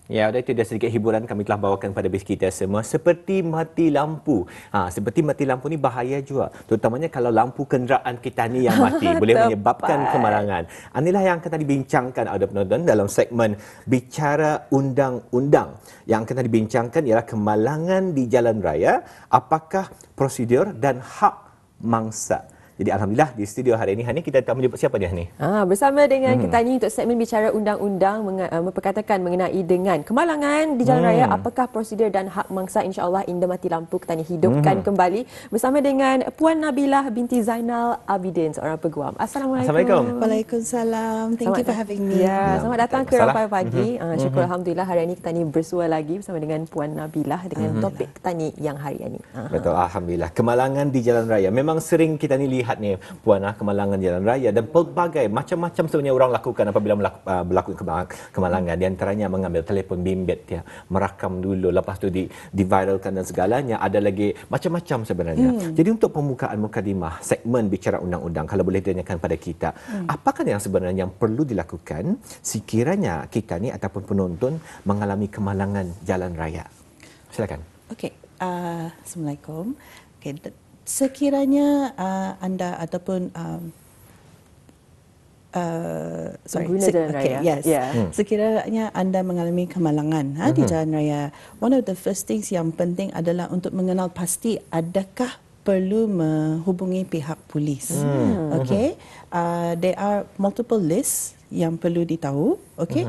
Ya, itu dia sedikit hiburan kami telah bawakan pada base kita semua. Seperti mati lampu. Seperti mati lampu ni bahaya juga. Terutamanya kalau lampu kenderaan kita ni yang mati. Boleh menyebabkan kemalangan. Inilah yang akan dibincangkan oleh penonton dalam segmen Bicara Undang-Undang. Yang akan dibincangkan ialah kemalangan di jalan raya. Apakah prosedur dan hak mangsa? Jadi Alhamdulillah di studio hari ini, Hani, kita akan menjemput siapa dia ni? Bersama dengan kita ni untuk segmen Bicara Undang-Undang memperkatakan mengenai dengan kemalangan di jalan raya, apakah prosedur dan hak mangsa. InsyaAllah Indah Mati Lampu kita ni hidupkan kembali bersama dengan Puan Nabilah binti Zainal Abidin, seorang peguam. Assalamualaikum. Waalaikumsalam. Thank you for having me. Ya, selamat datang ke Rampai Pagi. Syukur Alhamdulillah hari ini kita ni bersua lagi bersama dengan Puan Nabilah dengan topik kita ni yang hari ini. Betul, Alhamdulillah. Kemalangan di jalan raya. Memang sering kita ni lihat ni, Puan, kemalangan jalan raya dan pelbagai macam-macam sebenarnya orang lakukan apabila berlaku kemalangan. Di antaranya mengambil telefon bimbit dia, merakam dulu, lepas tu diviralkan dan segalanya. Ada lagi macam-macam sebenarnya. Jadi untuk pembukaan mukadimah segmen Bicara Undang-Undang, kalau boleh ditanyakan pada kita, apakah yang sebenarnya yang perlu dilakukan sekiranya kita ni ataupun penonton mengalami kemalangan jalan raya? Silakan. Okey. Assalamualaikum. Okey. Sekiranya anda ataupun jalan raya. Sekiranya anda mengalami kemalangan di jalan raya, one of the first things yang penting adalah untuk mengenal pasti adakah perlu menghubungi pihak polis. Okey. There are multiple lists yang perlu ditahu. Okey.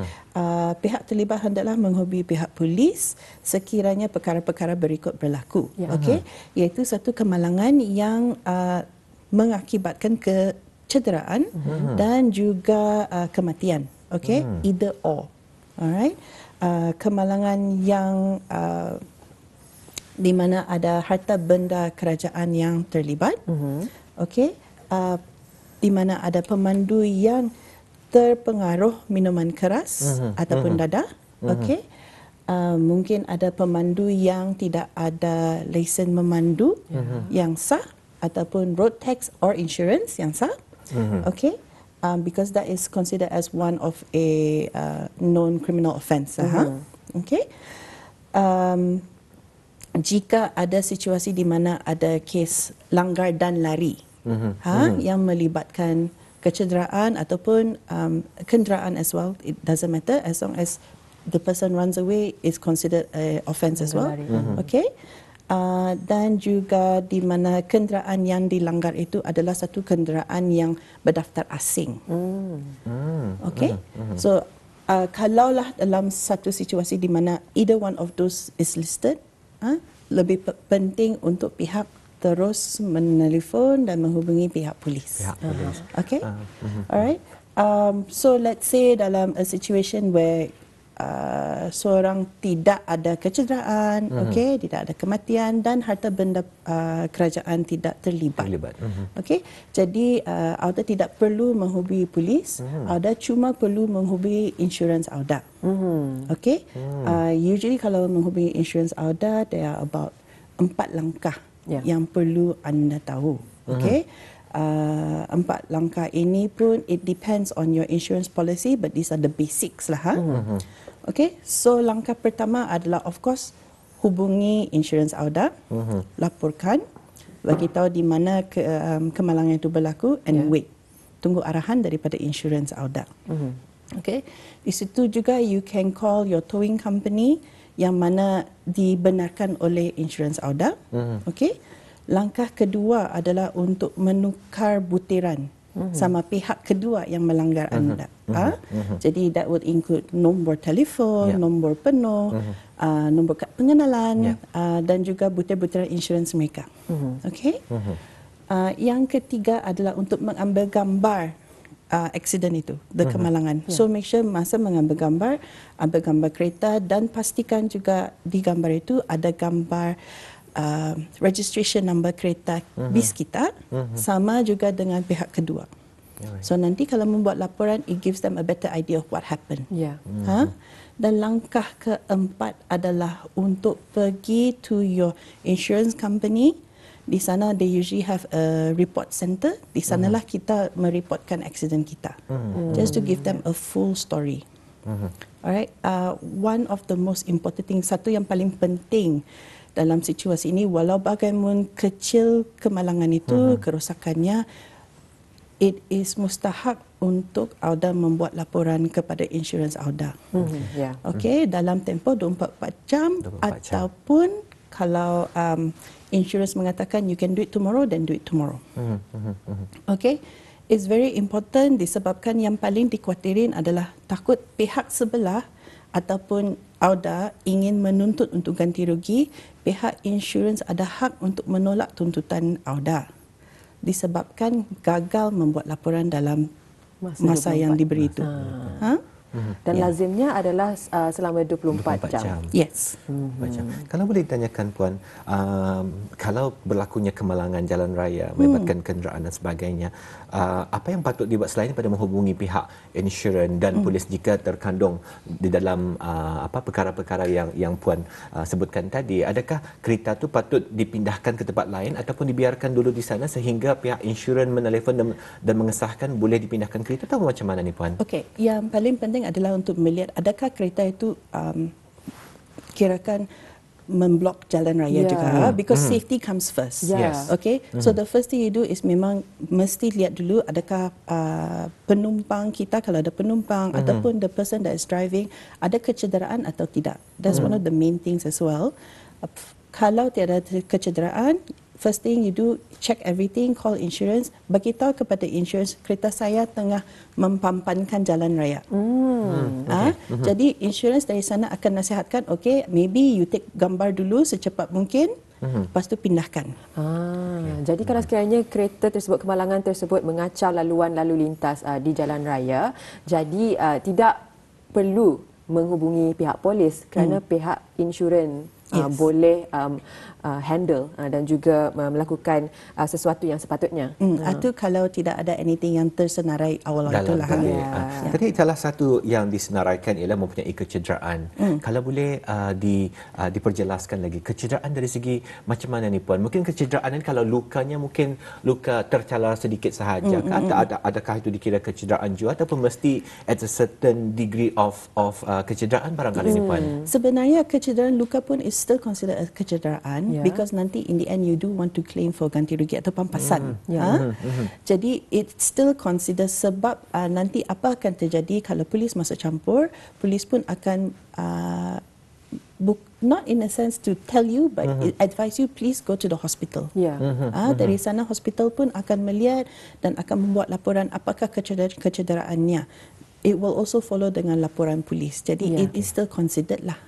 Pihak terlibat hendaklah menghubungi pihak polis sekiranya perkara-perkara berikut berlaku. Okey. Iaitu satu kemalangan yang mengakibatkan kecederaan dan juga kematian. Okey. Either or. Alright. Kemalangan yang di mana ada harta benda kerajaan yang terlibat. Okey. Di mana ada pemandu yang terpengaruh minuman keras ataupun dadah. Okey. Mungkin ada pemandu yang tidak ada lesen memandu yang sah ataupun road tax or insurance yang sah. Okey. Because that is considered as one of a known criminal offence. Okey. Jika ada situasi di mana ada kes langgar dan lari yang melibatkan kecederaan ataupun kenderaan as well, it doesn't matter as long as the person runs away is considered a offence as well. Okay. Dan juga di mana kenderaan yang dilanggar itu adalah satu kenderaan yang berdaftar asing. Okay. So kalaulah dalam satu situasi di mana either one of those is listed, lebih penting untuk pihak terus menelefon dan menghubungi pihak polis. Okay. Alright. So let's say dalam a situation where seorang tidak ada kecederaan, okay, tidak ada kematian dan harta benda kerajaan tidak terlibat. Okay. Jadi Auda tidak perlu menghubungi polis, Auda cuma perlu menghubungi insurans Auda. Okay. Usually kalau menghubungi insurans Auda, there are about 4 langkah yang perlu anda tahu. Okay. 4 langkah ini pun it depends on your insurance policy, but these are the basics lah. Okay. So langkah pertama adalah of course hubungi insurans Auda, laporkan, bagi tahu di mana kemalangan itu berlaku and wait. Tunggu arahan daripada insurans Auda. Okay. Di situ juga you can call your towing company yang mana dibenarkan oleh insurans Auda. Okey. Langkah kedua adalah untuk menukar butiran sama pihak kedua yang melanggar anda. Jadi that would include nombor telefon, nombor penuh, nombor kad pengenalan dan juga butir-butiran insurans mereka. Okey. Yang ketiga adalah untuk mengambil gambar accident itu, kemalangan. So make sure masa mengambil gambar, ambil gambar kereta dan pastikan juga di gambar itu ada gambar registration number kereta bis kita sama juga dengan pihak kedua. So nanti kalau membuat laporan, it gives them a better idea of what happened. Dan langkah keempat adalah untuk pergi to your insurance company. Di sana they usually have a report center. Di sanalah kita mereportkan accident kita. Just to give them a full story. Alright, one of the most important thing, satu yang paling penting dalam situasi ini, walau bagaimanapun kecil kemalangan itu, kerosakannya, it is mustahak untuk Auda membuat laporan kepada insurans Auda. Okey, dalam tempoh 24 jam 24 jam. ataupun kalau insurans mengatakan you can do it tomorrow, then do it tomorrow. Okey. It's very important disebabkan yang paling dikhawatirin adalah takut pihak sebelah ataupun Auda ingin menuntut untuk ganti rugi, pihak insurans ada hak untuk menolak tuntutan Auda disebabkan gagal membuat laporan dalam masa yang diberi itu. Dan lazimnya adalah selama 24 jam. Yes. Macam. Kalau boleh ditanyakan Puan, kalau berlakunya kemalangan jalan raya, melibatkan kenderaan dan sebagainya, apa yang patut dibuat selain daripada menghubungi pihak insurans dan polis jika terkandung di dalam perkara-perkara yang Puan sebutkan tadi? Adakah kereta tu patut dipindahkan ke tempat lain ataupun dibiarkan dulu di sana sehingga pihak insurans menelefon dan mengesahkan boleh dipindahkan kereta, atau macam mana ni Puan? Okey, yang paling penting adalah untuk melihat adakah kereta itu kirakan memblok jalan raya juga, because safety comes first. Yes. Okay, so the first thing you do is memang mesti lihat dulu adakah penumpang kita, kalau ada penumpang ataupun the person that is driving ada kecederaan atau tidak. That's one of the main things as well. Kalau tiada kecederaan, first thing you do, check everything, call insurance, bagi tahu kepada insurance kereta saya tengah mempampankan jalan raya. Jadi insurance dari sana akan nasihatkan, okay, maybe you take gambar dulu secepat mungkin, lepas tu pindahkan. Jadi kalau sekiranya kereta tersebut, kemalangan tersebut mengacau laluan lalu lintas di jalan raya, jadi tidak perlu menghubungi pihak polis kerana pihak insurans boleh handle dan juga melakukan sesuatu yang sepatutnya. Atau kalau tidak ada anything yang tersenarai awal-awal itulah. Tadi salah satu yang disenaraikan ialah mempunyai kecederaan. Kalau boleh diperjelaskan lagi, kecederaan dari segi macam mana ni Puan? Mungkin kecederaan ni kalau lukanya mungkin luka tercalar sedikit sahaja, adakah itu dikira kecederaan juga ataupun mesti at a certain degree of kecederaan barangkali ni Puan? Sebenarnya kecederaan luka pun is still considered as kecederaan, because nanti in the end you do want to claim for ganti rugi atau pampasan. Jadi it still consider, sebab nanti apa akan terjadi kalau polis masuk campur, polis pun akan not in a sense to tell you, but advise you please go to the hospital. Dari sana hospital pun akan melihat dan akan membuat laporan apakah kecederaannya. It will also follow dengan laporan polis. Jadi it is still considered lah.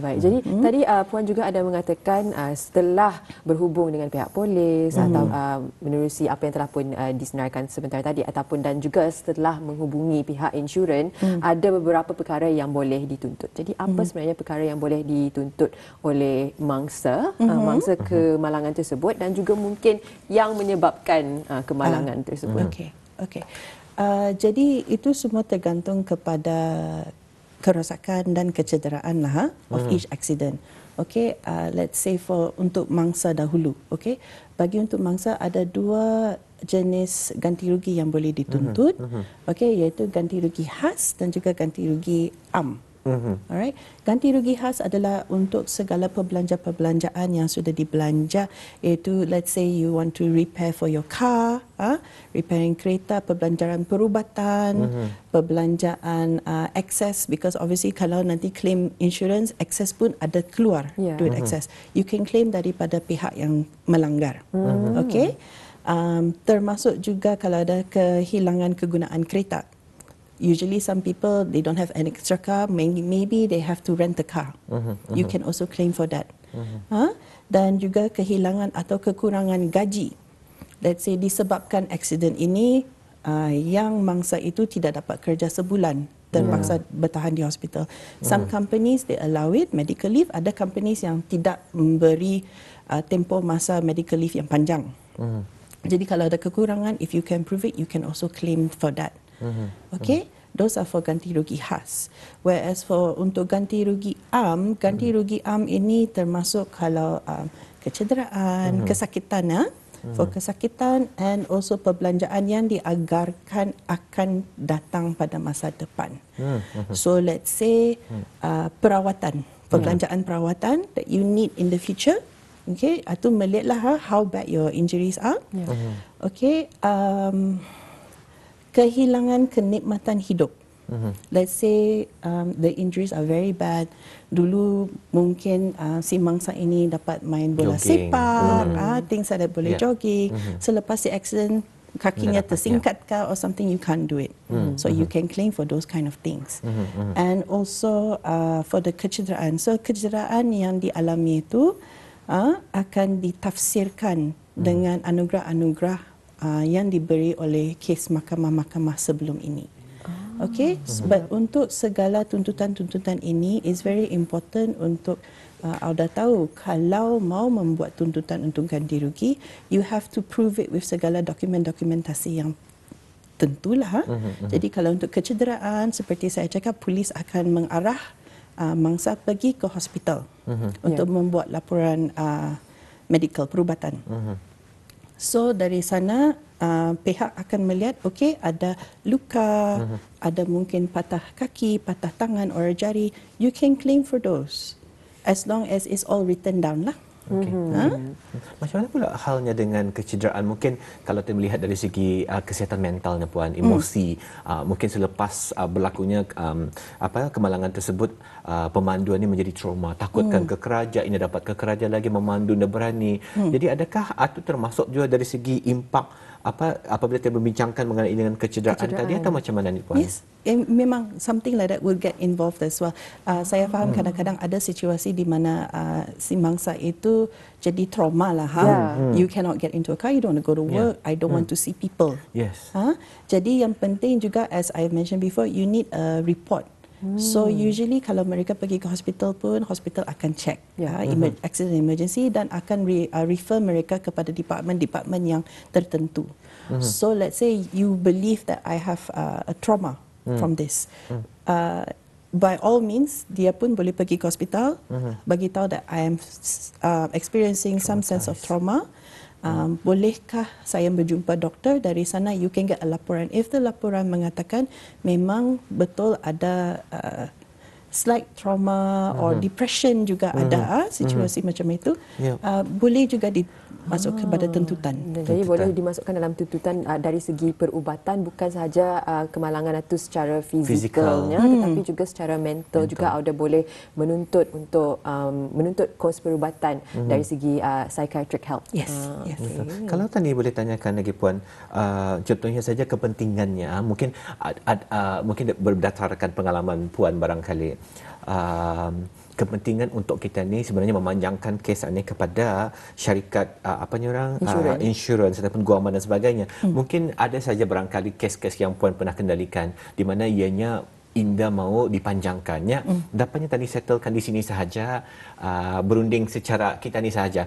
Baik. Jadi tadi Puan juga ada mengatakan setelah berhubung dengan pihak polis atau menerusi apa yang telah pun disenaraikan sebentar tadi, ataupun dan juga setelah menghubungi pihak insurans, ada beberapa perkara yang boleh dituntut. Jadi apa sebenarnya perkara yang boleh dituntut oleh mangsa mangsa kemalangan tersebut dan juga mungkin yang menyebabkan kemalangan tersebut? Okey. Jadi itu semua tergantung kepada kerosakan dan kecederaan lah of each accident. Okay, let's say untuk mangsa dahulu. Okay, bagi untuk mangsa ada dua jenis ganti rugi yang boleh dituntut. Okay, iaitu ganti rugi khas dan juga ganti rugi am. Alright, ganti rugi khas adalah untuk segala perbelanjaan yang sudah dibelanja, iaitu let's say you want to repair for your car, repairing kereta, perbelanjaan perubatan, perbelanjaan excess, because obviously kalau nanti claim insurance, excess pun ada keluar duit excess. You can claim daripada pihak yang melanggar. Okay, termasuk juga kalau ada kehilangan kegunaan kereta. Usually some people, they don't have an extra car, maybe they have to rent a car. You can also claim for that. Dan juga kehilangan atau kekurangan gaji. Let's say disebabkan accident ini, yang mangsa itu tidak dapat kerja sebulan, terpaksa bertahan di hospital. Some companies, they allow it, medical leave. Ada companies yang tidak memberi tempoh masa medical leave yang panjang. Jadi kalau ada kekurangan, if you can prove it, you can also claim for that. Okay, those are for ganti rugi khas. Whereas untuk ganti rugi am ini termasuk kalau kecederaan, kesakitan, for kesakitan and also perbelanjaan yang dianggarkan akan datang pada masa depan. So let's say perawatan, perbelanjaan perawatan that you need in the future. Okay, atau melihatlah how bad your injuries are. Okay, kehilangan kenikmatan hidup. Let's say the injuries are very bad. Dulu mungkin si mangsa ini dapat main bola Jogging. sepak, things like that, boleh Yeah. jogging. Selepas si accident, kakinya Tak dapat, tersingkat kah or something, you can't do it. So you can claim for those kind of things. And also for the kecederaan. So kecederaan yang dialami itu akan ditafsirkan dengan anugerah-anugerah yang diberi oleh kes mahkamah-mahkamah sebelum ini. Okay, but untuk segala tuntutan-tuntutan ini is very important untuk Auda tahu kalau mau membuat tuntutan untuk ganti rugi, you have to prove it with segala dokumentasi yang tentulah. Jadi kalau untuk kecederaan seperti saya cakap, polis akan mengarah mangsa pergi ke hospital untuk membuat laporan medical perubatan. So dari sana pihak akan melihat okey ada luka, ada mungkin patah kaki, patah tangan or jari, you can claim for those as long as it's all written down lah. Okay. Macam mana pula halnya dengan kecederaan? Mungkin kalau kita melihat dari segi kesihatan mentalnya puan, emosi, mungkin selepas berlakunya kemalangan tersebut, pemanduan ini menjadi trauma, takutkan ke keraja, ini dapat ke keraja lagi memandu dan berani. Jadi adakah itu termasuk juga dari segi impak apabila kita berbincangkan mengenai dengan kecederaan tadi, atau macam mana ni puan? Yes, memang something like that will get involved as well. Saya faham kadang-kadang ada situasi di mana si mangsa itu jadi trauma lah. You cannot get into a car, you don't want to go to work, I don't want to see people. Yes. Jadi yang penting juga, as I mentioned before, you need a report. So usually kalau mereka pergi ke hospital pun, hospital akan check accident emergency dan akan refer mereka kepada department yang tertentu. So let's say you believe that I have a trauma from this. By all means, dia pun boleh pergi ke hospital, bagi tahu that I am experiencing some sense of trauma. Bolehkah saya berjumpa doktor? Dari sana you can get a laporan. If the laporan mengatakan memang betul ada slight trauma or depression juga ada situasi macam itu, boleh juga dimasuk kepada tuntutan. Jadi boleh dimasukkan dalam tuntutan dari segi perubatan, bukan sahaja kemalangan itu secara fizikalnya, tetapi juga secara mental juga Auda boleh menuntut untuk menuntut kos perubatan dari segi psychiatric help. Yes. Kalau tadi boleh tanyakan lagi puan, contohnya saja kepentingannya, mungkin mungkin berdasarkan pengalaman puan barangkali, kepentingan untuk kita ni sebenarnya memanjangkan kes ini kepada syarikat insurans ataupun guaman dan sebagainya. Mungkin ada saja barangkali kes-kes yang puan pernah kendalikan di mana ianya Indah mau dipanjangkannya, dapatnya tadi settlekan di sini sahaja, berunding secara kita ni sahaja.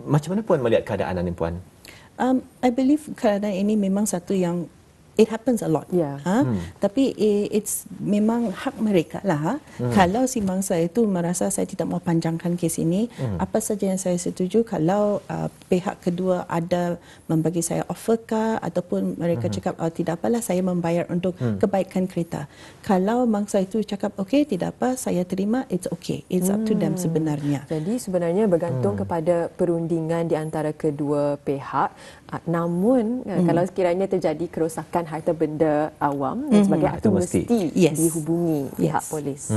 Macam mana puan melihat keadaan ini puan? I believe keadaan ini memang satu yang it happens a lot. Tapi it's memang hak mereka lah. Kalau si mangsa itu merasa saya tidak mau panjangkan kes ini, apa saja yang saya setuju, kalau pihak kedua ada membagi saya offer kah, ataupun mereka cakap tidak apalah, saya membayar untuk kebaikan kereta. Kalau mangsa itu cakap okey, tidak apa, saya terima, it's okay. It's up to them sebenarnya. Jadi sebenarnya bergantung kepada perundingan di antara kedua pihak. Namun kalau sekiranya terjadi kerosakan harta benda awam dan sebagainya, itu mesti dihubungi pihak polis.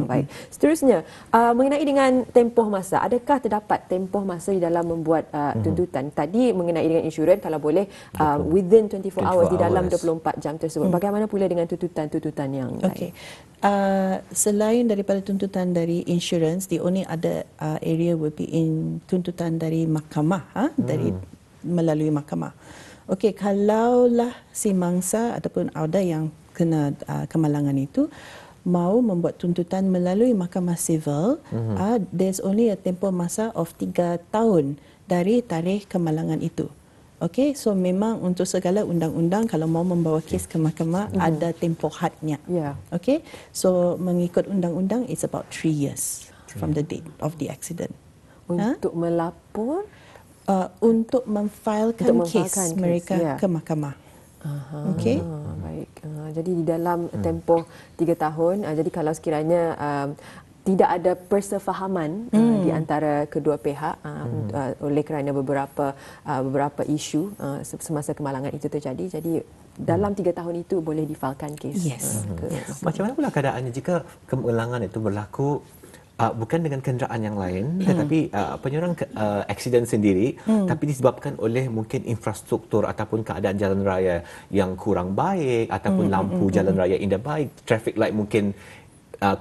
Baik. Seterusnya, mengenai dengan tempoh masa, adakah terdapat tempoh masa di dalam membuat tuntutan? Tadi mengenai dengan insurans, kalau boleh within 24 hours, di dalam 24 jam tersebut. Bagaimana pula dengan tuntutan-tuntutan yang lain? Selain daripada tuntutan dari insurans, the only other area will be in tuntutan dari mahkamah, dari melalui mahkamah. Okey, kalaulah si mangsa ataupun Auda yang kena kemalangan itu mau membuat tuntutan melalui mahkamah sivil, there's only a tempoh masa of 3 tahun dari tarikh kemalangan itu. Okey, so memang untuk segala undang-undang kalau mau membawa kes ke mahkamah ada tempoh hadnya. Okey, so mengikut undang-undang it's about 3 years from the date of the accident. Untuk melapor untuk memfilekan kes memfilekan kes, mereka ya. ke mahkamah. Okey. Baik. Jadi di dalam tempoh 3 tahun, jadi kalau sekiranya tidak ada persefahaman di antara kedua pihak oleh kerana beberapa isu semasa kemalangan itu terjadi, jadi dalam 3 tahun itu boleh difalkan kes. Yes. Macam mana pula keadaannya jika kemalangan itu berlaku bukan dengan kenderaan yang lain, tetapi penyerang aksiden sendiri, tapi disebabkan oleh mungkin infrastruktur ataupun keadaan jalan raya yang kurang baik, ataupun lampu jalan raya tidak baik, traffic light mungkin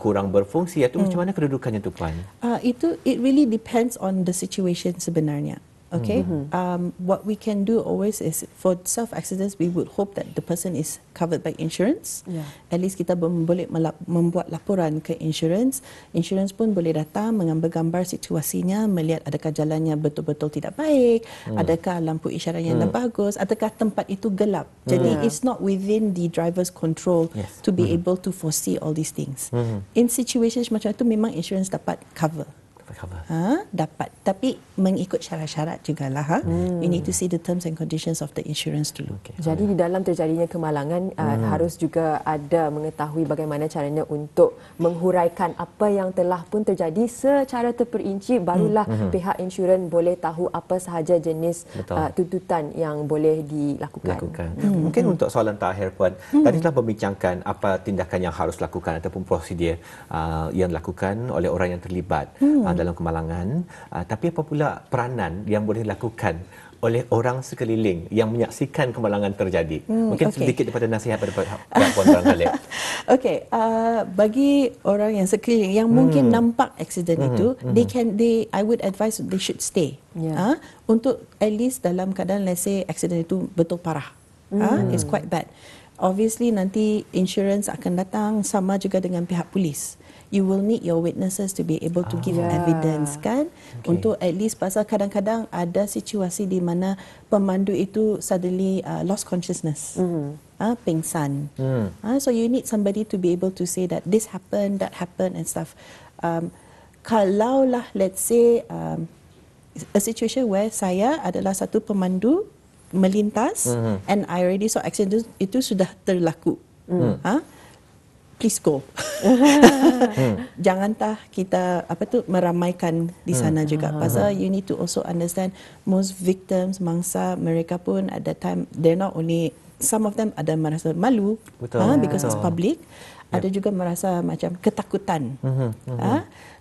kurang berfungsi, itu macam mana kedudukannya tu Puan? It really depends on the situation sebenarnya. Okay, what we can do always is for self accidents we would hope that the person is covered by insurance. Yeah. At least kita boleh membuat laporan ke insurance. Insurance pun boleh datang mengambil gambar situasinya, melihat adakah jalannya betul-betul tidak baik, adakah lampu isyaratnya tidak bagus, adakah tempat itu gelap. Jadi it's not within the driver's control to be able to foresee all these things. In situations macam itu memang insurance dapat cover. Dapat, tapi mengikut syarat-syarat jugalah. You need to see the terms and conditions of the insurance dulu. Jadi di dalam terjadinya kemalangan harus juga ada mengetahui bagaimana caranya untuk menghuraikan apa yang telah pun terjadi secara terperinci, barulah pihak insurans boleh tahu apa sahaja jenis tuntutan yang boleh dilakukan. Mungkin untuk soalan terakhir Puan, tadi telah membincangkan apa tindakan yang harus lakukan ataupun prosedur yang dilakukan oleh orang yang terlibat dalam kemalangan, tapi apa pula peranan yang boleh dilakukan oleh orang sekeliling yang menyaksikan kemalangan terjadi? Mungkin sedikit daripada nasihat daripada Puan barangkali. Okey, bagi orang yang sekeliling yang mungkin nampak aksiden itu, I would advise they should stay. Untuk at least dalam keadaan let's say aksiden itu betul parah. It's quite bad. Obviously nanti insurance akan datang, sama juga dengan pihak polis. You will need your witnesses to be able to give evidence kan, untuk at least pasal kadang-kadang ada situasi di mana pemandu itu suddenly lost consciousness, pingsan. So you need somebody to be able to say that this happened, that happened and stuff. Kalaulah let's say a situation where saya adalah satu pemandu melintas and I already saw accident itu sudah terlaku. Please go. Jangan kita meramaikan di sana juga. Pasal you need to also understand most victims, mangsa mereka pun at that time they're not only, some of them ada merasa malu because it's public. Ada juga merasa macam ketakutan.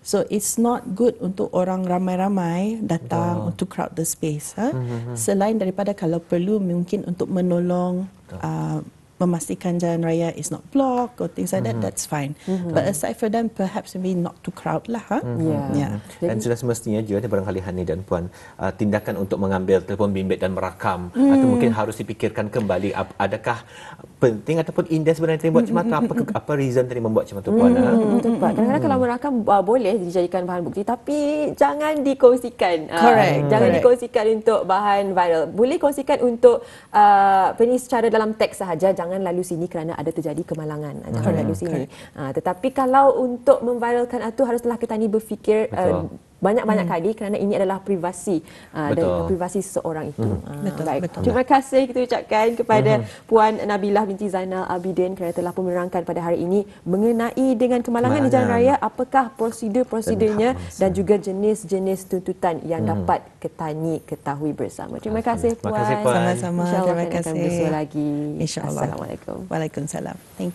So it's not good untuk orang ramai-ramai datang untuk crowd the space. Selain daripada kalau perlu mungkin untuk menolong memastikan jalan raya is not blocked or things like that, that's fine. But aside from them, perhaps maybe not too crowd lah. Dan sudah semestinya juga barangkali Hani dan Puan, tindakan untuk mengambil telefon bimbit dan merakam atau mungkin harus dipikirkan kembali adakah penting ataupun indah sebenarnya tadi buat macam tu, apa reason tadi membuat macam tu Puan? Tepat. Kadang-kadang kalau merakam boleh dijadikan bahan bukti, tapi jangan dikongsikan. Correct. Jangan dikongsikan untuk bahan viral. Boleh kongsikan untuk secara dalam teks sahaja, jangan lalu sini kerana ada terjadi kemalangan. Jangan lalu sini. Tetapi kalau untuk memviralkan itu haruslah kita ni berfikir banyak-banyak kali kerana ini adalah privasi dan privasi seseorang itu. Baik. Terima kasih kita ucapkan kepada Puan Nabilah binti Zainal Abidin kerana telah pun menerangkan pada hari ini mengenai dengan kemalangan di jalan raya, apakah prosedur-prosedurnya dan juga jenis-jenis tuntutan yang dapat kita ni ketahui bersama. Terima kasih Puan. Sama-sama. InsyaAllah Terima kita akan kasih. bersua lagi. InsyaAllah. Assalamualaikum. Waalaikumsalam. Thank you.